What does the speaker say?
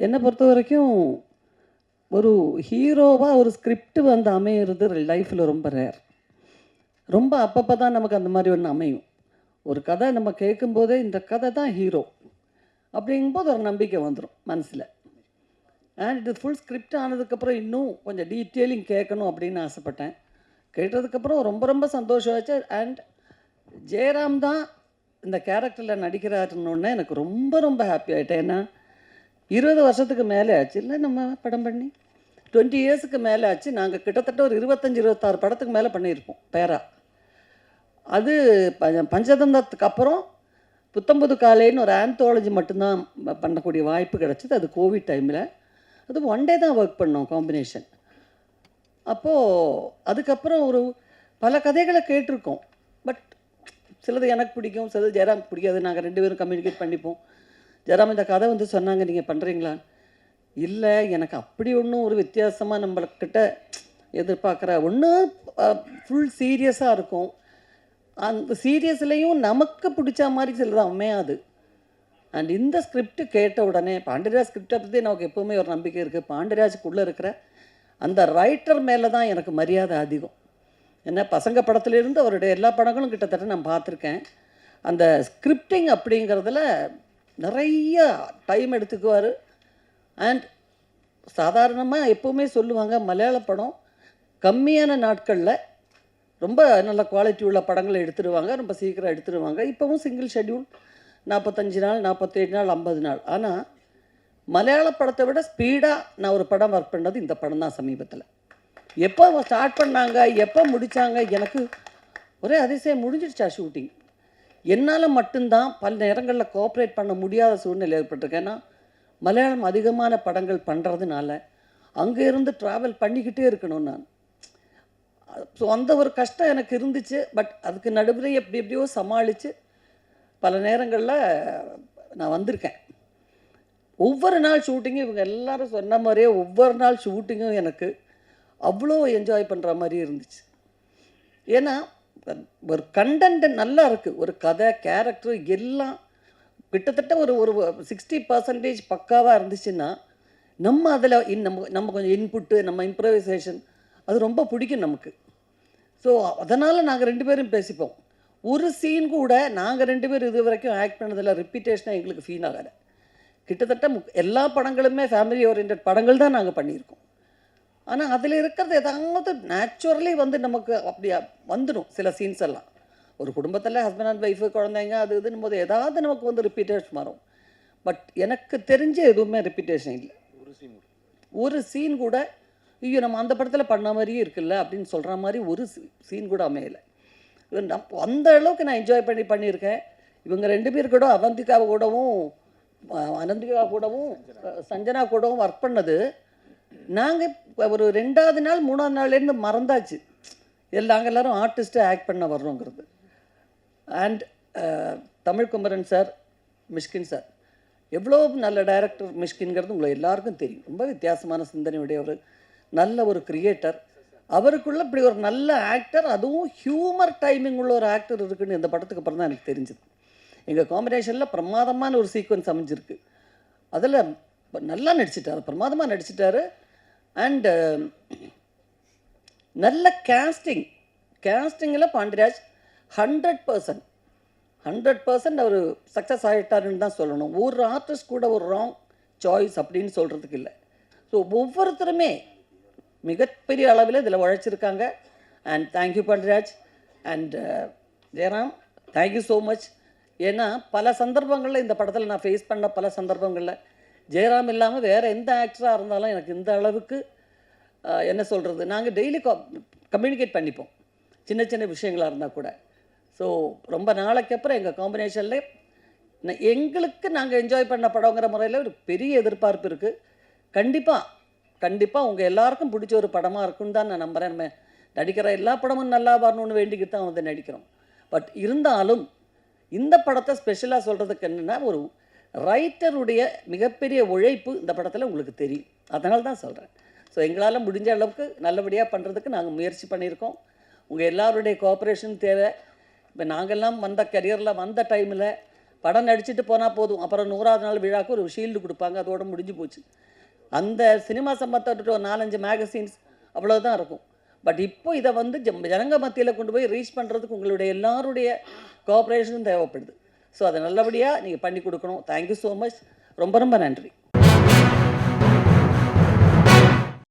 என்னை பொறுத்த வரைக்கும் ஒரு ஹீரோவாக ஒரு ஸ்கிரிப்ட் வந்து அமையிறது லைஃப்பில் ரொம்ப ரேர். ரொம்ப அப்பப்போ தான் நமக்கு அந்த மாதிரி ஒன்று அமையும். ஒரு கதை நம்ம கேட்கும்போதே இந்த கதை தான் ஹீரோ அப்படிங்கும்போது ஒரு நம்பிக்கை வந்துடும் மனசில். அண்ட் இது ஃபுல் ஸ்கிரிப்ட் ஆனதுக்கப்புறம் இன்னும் கொஞ்சம் டீட்டெயிலிங் கேட்கணும் அப்படின்னு ஆசைப்பட்டேன். கேட்டதுக்கப்புறம் ரொம்ப ரொம்ப சந்தோஷம் ஆச்சு. அண்ட் ஜெயராம் தான் இந்த கேரக்டரில் நடிக்கிறாருன்னொன்னே எனக்கு ரொம்ப ரொம்ப ஹாப்பி ஆகிட்டேன். ஏன்னா 20 வருஷத்துக்கு மேலே ஆச்சு இல்லை நம்ம படம் பண்ணி, 20 இயர்ஸுக்கு மேலே ஆச்சு. நாங்கள் கிட்டத்தட்ட ஒரு 25-26 படத்துக்கு மேலே பண்ணியிருப்போம் பேரா. அது பஞ்சதந்தத்துக்கு அப்புறம் புத்தம்புது காலைன்னு ஒரு ஆந்தாலஜி மட்டும்தான் பண்ணக்கூடிய வாய்ப்பு கிடச்சிது. அது கோவிட் டைமில். அது ஒன் டே தான் ஒர்க் பண்ணோம் காம்பினேஷன். அப்போது அதுக்கப்புறம் ஒரு பல கதைகளை கேட்டிருக்கோம். பட் சிலது எனக்கு பிடிக்கும், சிலது ஜெயராம் பிடிக்காது. நாங்கள் 2 பேரும் கம்யூனிகேட் பண்ணிப்போம். ஜெயராம் இந்த கதை வந்து சொன்னாங்க, நீங்கள் பண்ணுறீங்களா? இல்லை, எனக்கு அப்படி ஒன்றும் ஒரு வித்தியாசமாக நம்மக்கிட்ட எதிர்பார்க்குற ஒன்று ஃபுல் சீரியஸாக இருக்கும். அந்த சீரியஸ்லேயும் நமக்கு பிடிச்ச மாதிரி சிலது அமையாது. அண்ட் இந்த ஸ்கிரிப்ட் கேட்ட உடனே பாண்டியராஜ் ஸ்கிரிப்டை பற்றி நமக்கு எப்போவுமே ஒரு நம்பிக்கை இருக்குது. பாண்டியராஜுக்குள்ளே இருக்கிற அந்த ரைட்டர் மேலே தான் எனக்கு மரியாதை அதிகம். ஏன்னா பசங்க படத்துலேருந்து அவருடைய எல்லா படங்களும் கிட்டத்தட்ட நான் பார்த்துருக்கேன். அந்த ஸ்கிரிப்டிங் அப்படிங்கிறதுல நிறைய டைம் எடுத்துக்குவார். அண்ட் சாதாரணமாக எப்போவுமே சொல்லுவாங்க, மலையாள படம் கம்மியான நாட்களில் ரொம்ப நல்ல குவாலிட்டி உள்ள படங்களை எடுத்துடுவாங்க, ரொம்ப சீக்கிரம் எடுத்துடுவாங்க. இப்போவும் சிங்கிள் ஷெட்யூல் 45 நாள், 47 நாள், 50 நாள். ஆனால் மலையாள படத்தை விட ஸ்பீடாக நான் ஒரு படம் ஒர்க் பண்ணது இந்த படம் தான் சமீபத்தில். எப்போ ஸ்டார்ட் பண்ணாங்க, எப்போ முடித்தாங்க, எனக்கு ஒரே அதிசயம். முடிஞ்சிடுச்சா ஷூட்டிங்? என்னால் மட்டும்தான் பல நேரங்களில் கோஆப்ரேட் பண்ண முடியாத சூழ்நிலை ஏற்பட்டிருக்கு. ஏன்னா மலையாளம் அதிகமான படங்கள் பண்ணுறதுனால அங்கே இருந்து ட்ராவல் பண்ணிக்கிட்டே இருக்கணும் நான். ஸோ அந்த ஒரு கஷ்டம் எனக்கு இருந்துச்சு. பட் அதுக்கு நடுவில் எப்படி எப்படியோ சமாளித்து பல நேரங்களில் நான் வந்திருக்கேன். ஒவ்வொரு நாள் ஷூட்டிங்கும் இவங்க எல்லோரும் சொன்ன மாதிரியே ஒவ்வொரு நாள் ஷூட்டிங்கும் எனக்கு அவ்வளோ என்ஜாய் பண்ணுற மாதிரி இருந்துச்சு. ஏன்னா ஒரு கண்டென்ட் நல்லா இருக்குது, ஒரு கதை, கேரக்டர் எல்லாம் கிட்டத்தட்ட ஒரு ஒரு 60% பக்காவாக இருந்துச்சுன்னா நம்ம அதில் நம்ம கொஞ்சம் இன்புட்டு, நம்ம இம்ப்ரவைசேஷன் அது ரொம்ப பிடிக்கும் நமக்கு. ஸோ அதனால் நாங்கள் 2 பேரும் பேசிப்போம். ஒரு சீன் கூட நாங்கள் 2 பேரும் இது வரைக்கும் ஆக்ட் பண்ணதில் ரிப்பீட்டேஷனாக எங்களுக்கு ஃபீல் ஆகலை. கிட்டத்தட்ட எல்லா படங்களுமே ஃபேமிலி ஓரியன்ட் படங்கள் தான் நாங்கள் பண்ணியிருக்கோம். ஆனால் அதில் இருக்கிறது ஏதாவது நேச்சுரலி வந்து நமக்கு அப்படி வந்துடும் சில சீன்ஸ் எல்லாம். ஒரு குடும்பத்தில் ஹஸ்பண்ட் அண்ட் ஒய்ஃபு, குழந்தைங்க, அது இதுன்னு போது ஏதாவது நமக்கு வந்து ரிப்பீட்டேஷன் வரும். பட் எனக்கு தெரிஞ்ச எதுவுமே ரிப்பீட்டேஷன் இல்லை. ஒரு சீன் கூட ஐயோ நம்ம அந்த படத்தில் பண்ண மாதிரியே இருக்குல்ல அப்படின்னு சொல்கிற மாதிரி ஒரு சீன் கூட அமையலை. அந்த அளவுக்கு நான் என்ஜாய் பண்ணியிருக்கேன். இவங்க 2 பேர் கூட அவந்திகா கூடவும், அனந்திகா கூடவும், சஞ்சனா கூடவும் ஒர்க் பண்ணது நாங்கள் ஒரு 2வது நாள் 3வது நாள்லேருந்து மறந்தாச்சு நாங்கள் எல்லோரும் ஆர்டிஸ்ட்டு ஆக்ட் பண்ண வர்றோங்கிறது. And Tamil Kumaran sir, Mysskin sir எவ்வளோ நல்ல டைரக்டர் மிஷ்கின்கிறது உங்களை எல்லாருக்கும் தெரியும். ரொம்ப வித்தியாசமான சிந்தனையுடைய ஒரு நல்ல ஒரு கிரியேட்டர். அவருக்குள்ளே இப்படி ஒரு நல்ல ஆக்டர், அதுவும் ஹியூமர் டைமிங் உள்ள ஒரு ஆக்டர் இருக்குன்னு இந்த படத்துக்கு அப்புறம் தான் எனக்கு தெரிஞ்சுது. எங்கள் காம்பினேஷனில் பிரமாதமான ஒரு சீக்வன்ஸ் அமைஞ்சிருக்கு. அதில் நல்லா நடிச்சிட்டார், பிரமாதமாக நடிச்சிட்டாரு. அண்டு நல்ல கேஸ்டிங்கில் பாண்டியராஜ் 100% அவர் சக்ஸஸ் ஆகிட்டாருன்னு தான் சொல்லணும். ஒரு ஆர்டிஸ்ட் கூட ஒரு ராங் சாய்ஸ் அப்படின்னு சொல்கிறதுக்கு இல்லை. ஸோ ஒவ்வொருத்தருமே மிகப்பெரிய அளவில் இதில் உழைச்சிருக்காங்க. And thank you Pandiraj. And Jayaram, thank you so much. ஏன்னா பல சந்தர்ப்பங்களில் இந்த படத்தில் நான் ஃபேஸ் பண்ண பல சந்தர்ப்பங்களில் ஜெயராம் இல்லாமல் வேறு எந்த ஆக்டராக இருந்தாலும் எனக்கு இந்த அளவுக்கு என்ன சொல்கிறது, நாங்கள் டெய்லி கம்யூனிகேட் பண்ணிப்போம் சின்ன சின்ன விஷயங்களாக இருந்தால் கூட. ஸோ ரொம்ப நாளைக்கு அப்புறம் எங்கள் காம்பினேஷனில் எங்களுக்கு நாங்கள் என்ஜாய் பண்ண படங்கிற முறையில் ஒரு பெரிய எதிர்பார்ப்பு இருக்குது. கண்டிப்பாக உங்கள் எல்லாருக்கும் பிடிச்ச ஒரு படமாக இருக்குன்னு தான் நான் நம்புகிறேன். நம்ம நடிக்கிற எல்லா படமும் நல்லா வரணும்னு வேண்டிக்கிட்டு தான் வந்து நடிக்கிறோம். பட் இருந்தாலும் இந்த படத்தை ஸ்பெஷலாக சொல்கிறதுக்கு என்னென்னா, ஒரு ரைட்டருடைய மிகப்பெரிய உழைப்பு இந்த படத்தில் உங்களுக்கு தெரியும். அதனால தான் சொல்கிறேன். ஸோ எங்களால் முடிஞ்ச அளவுக்கு நல்லபடியாக பண்ணுறதுக்கு நாங்கள் முயற்சி பண்ணியிருக்கோம். உங்கள் எல்லாருடைய கோஆப்ரேஷன் தேவை. இப்போ நாங்கள்லாம் வந்த கரியரில் வந்த டைமில் படம் நடிச்சுட்டு போனால் போதும், அப்புறம் 100ஆவது நாள் விழாவுக்கு ஒரு ஷீல்டு கொடுப்பாங்க, அதோட முடிஞ்சு போச்சு. அந்த சினிமா சம்பந்தப்பட்ட ஒரு 4-5 மேகசின்ஸ் அவ்வளோதான் இருக்கும். பட் இப்போ இதை வந்து ஜனங்க மத்தியில் கொண்டு போய் ரீச் பண்ணுறதுக்கு உங்களுடைய எல்லாருடைய கோஆப்ரேஷனும் தேவைப்படுது. ஸோ அதை நல்லபடியாக நீங்கள் பண்ணி கொடுக்கணும். Thank you so much. ரொம்ப ரொம்ப நன்றி.